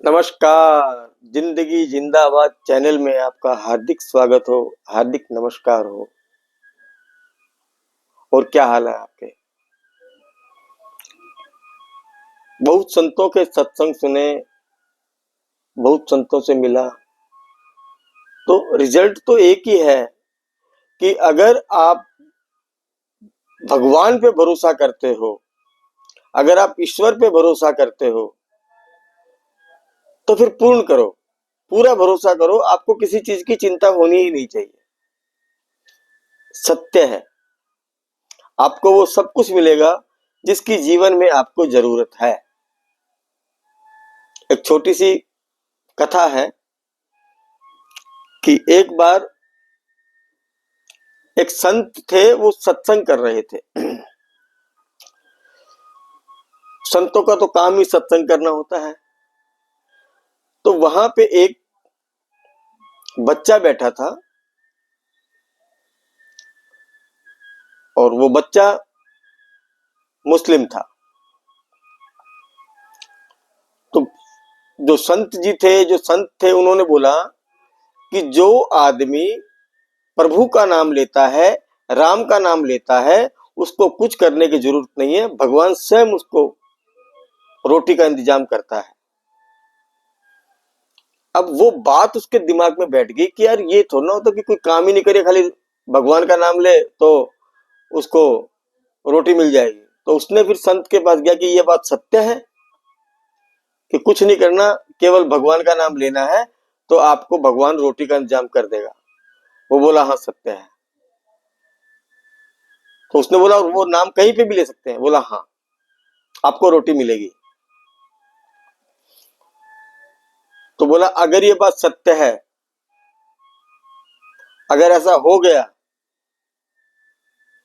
नमस्कार। जिंदगी जिंदाबाद चैनल में आपका हार्दिक स्वागत हो। हार्दिक नमस्कार हो। और क्या हाल है आपके? बहुत संतों के सत्संग सुने, बहुत संतों से मिला, तो रिजल्ट तो एक ही है कि अगर आप भगवान पे भरोसा करते हो, अगर आप ईश्वर पे भरोसा करते हो, तो फिर पूर्ण करो, पूरा भरोसा करो। आपको किसी चीज की चिंता होनी ही नहीं चाहिए। सत्य है, आपको वो सब कुछ मिलेगा जिसकी जीवन में आपको जरूरत है। एक छोटी सी कथा है कि एक बार एक संत थे, वो सत्संग कर रहे थे। संतों का तो काम ही सत्संग करना होता है। तो वहां पे एक बच्चा बैठा था, और वो बच्चा मुस्लिम था। तो जो संत थे उन्होंने बोला कि जो आदमी प्रभु का नाम लेता है, राम का नाम लेता है, उसको कुछ करने की जरूरत नहीं है। भगवान स्वयं उसको रोटी का इंतजाम करता है। अब वो बात उसके दिमाग में बैठ गई कि यार ये थोड़ा ना होता कि कोई काम ही नहीं करे, खाली भगवान का नाम ले तो उसको रोटी मिल जाएगी। तो उसने फिर संत के पास गया कि ये बात सत्य है कि कुछ नहीं करना, केवल भगवान का नाम लेना है तो आपको भगवान रोटी का इंतजाम कर देगा। वो बोला हाँ सत्य है। तो उसने बोला वो नाम कहीं पे भी ले सकते हैं? बोला हाँ, आपको रोटी मिलेगी। तो बोला अगर ये बात सत्य है, अगर ऐसा हो गया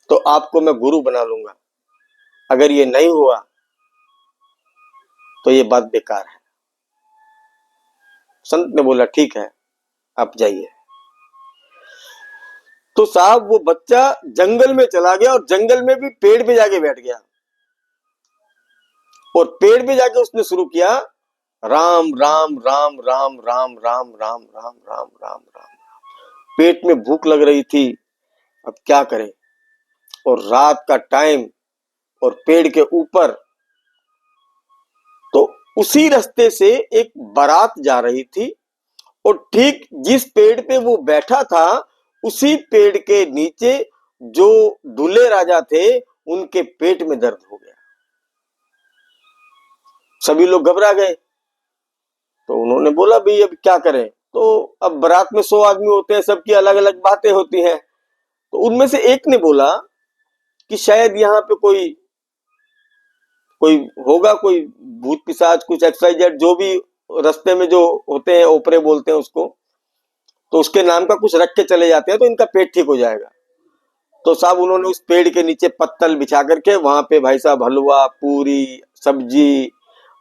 तो आपको मैं गुरु बना लूंगा। अगर ये नहीं हुआ तो ये बात बेकार है। संत ने बोला ठीक है, आप जाइए। तो साहब वो बच्चा जंगल में चला गया, और जंगल में भी पेड़ पे जाके बैठ गया, और पेड़ पे जाके उसने शुरू किया राम राम राम राम राम राम राम राम राम राम राम। पेट में भूख लग रही थी, अब क्या करें, और रात का टाइम, और पेड़ के ऊपर। तो उसी रास्ते से एक बारात जा रही थी, और ठीक जिस पेड़ पे वो बैठा था उसी पेड़ के नीचे जो दूल्हे राजा थे उनके पेट में दर्द हो गया। सभी लोग घबरा गए। तो उन्होंने बोला भाई अब क्या करें। तो अब बारात में 100 आदमी होते हैं, सबकी अलग अलग बातें होती हैं। तो उनमें से एक ने बोला कि शायद यहाँ पे कोई कोई होगा, कोई भूत पिशाच, कुछ XYZ, जो भी रास्ते में जो होते हैं, ओपरे बोलते हैं उसको, तो उसके नाम का कुछ रख के चले जाते हैं तो इनका पेट ठीक हो जाएगा। तो साहब उन्होंने उस पेड़ के नीचे पत्तल बिछा करके वहां पे भाई साहब हलवा, पूरी, सब्जी,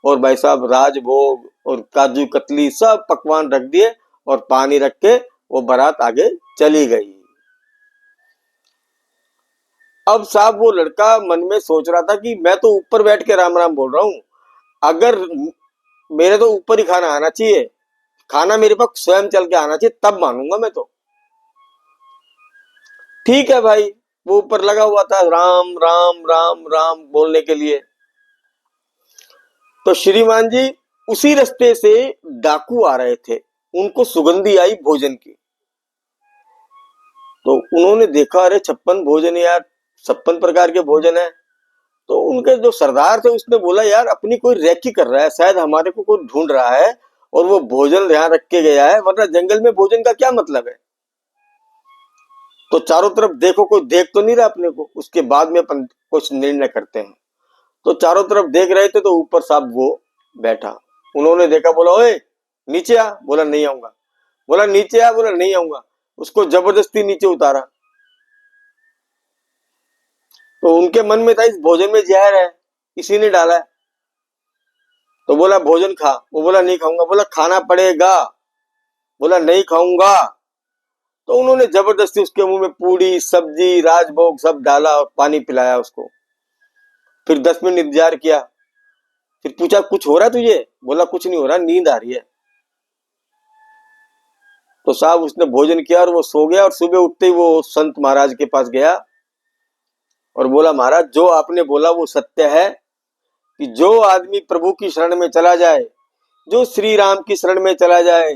और भाई साहब राजभोग और काजू कतली सब पकवान रख दिए, और पानी रख के वो बारात आगे चली गई। अब साहब वो लड़का मन में सोच रहा था कि मैं तो ऊपर बैठ के राम राम बोल रहा हूं, अगर मेरे तो ऊपर ही खाना आना चाहिए, खाना मेरे पास स्वयं चल के आना चाहिए, तब मानूंगा मैं तो। ठीक है भाई, वो ऊपर लगा हुआ था राम राम राम राम बोलने के लिए। तो श्रीमान जी उसी रास्ते से डाकू आ रहे थे, उनको सुगंधी आई भोजन की। तो उन्होंने देखा अरे 56 भोजन यार, 56 प्रकार के भोजन है। तो उनके जो सरदार थे उसने बोला यार अपनी कोई रेकी कर रहा है, शायद हमारे को कोई ढूंढ रहा है और वो भोजन यहाँ रख के गया है, वरना जंगल में भोजन का क्या मतलब है। तो चारों तरफ देखो, कोई देख तो नहीं रहा अपने को, उसके बाद में अपन कुछ निर्णय करते हैं। तो चारों तरफ देख रहे थे, तो ऊपर साहब वो बैठा। उन्होंने देखा, बोला ओए नीचे आ। बोला नहीं आऊंगा। बोला नीचे आ। बोला नहीं आऊंगा। उसको जबरदस्ती नीचे उतारा। तो उनके मन में था इस भोजन में जहर है, इसी ने डाला है। तो बोला भोजन खा। वो बोला नहीं खाऊंगा। बोला खाना पड़ेगा। बोला नहीं खाऊंगा। तो उन्होंने जबरदस्ती उसके मुंह में पूड़ी, सब्जी, राजभोग सब डाला और पानी पिलाया उसको। फिर 10 मिनट इंतजार किया। फिर पूछा कुछ हो रहा है तुझे? बोला कुछ नहीं हो रहा, नींद आ रही है। तो साहब उसने भोजन किया और वो सो गया, और सुबह उठते ही वो संत महाराज के पास गया और बोला महाराज जो आपने बोला वो सत्य है कि जो आदमी प्रभु की शरण में चला जाए, जो श्री राम की शरण में चला जाए,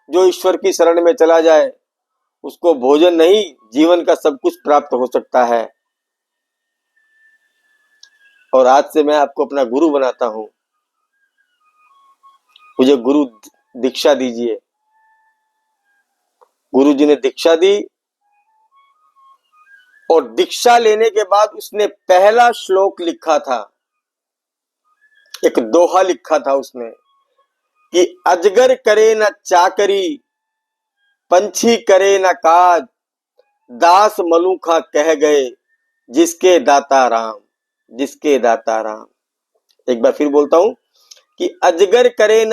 जो ईश्वर की शरण में चला जाए, उसको भोजन नहीं जीवन का सब कुछ प्राप्त हो सकता है। और आज से मैं आपको अपना गुरु बनाता हूं, मुझे गुरु दीक्षा दीजिए। गुरु जी ने दीक्षा दी और दीक्षा लेने के बाद उसने पहला श्लोक लिखा था, एक दोहा लिखा था उसने कि अजगर करे न चाकरी, पंछी करे न काज, दास मलूखा कह गए, जिसके दाता राम, जिसके दाता राम। एक बार फिर बोलता हूं कि अजगर करे न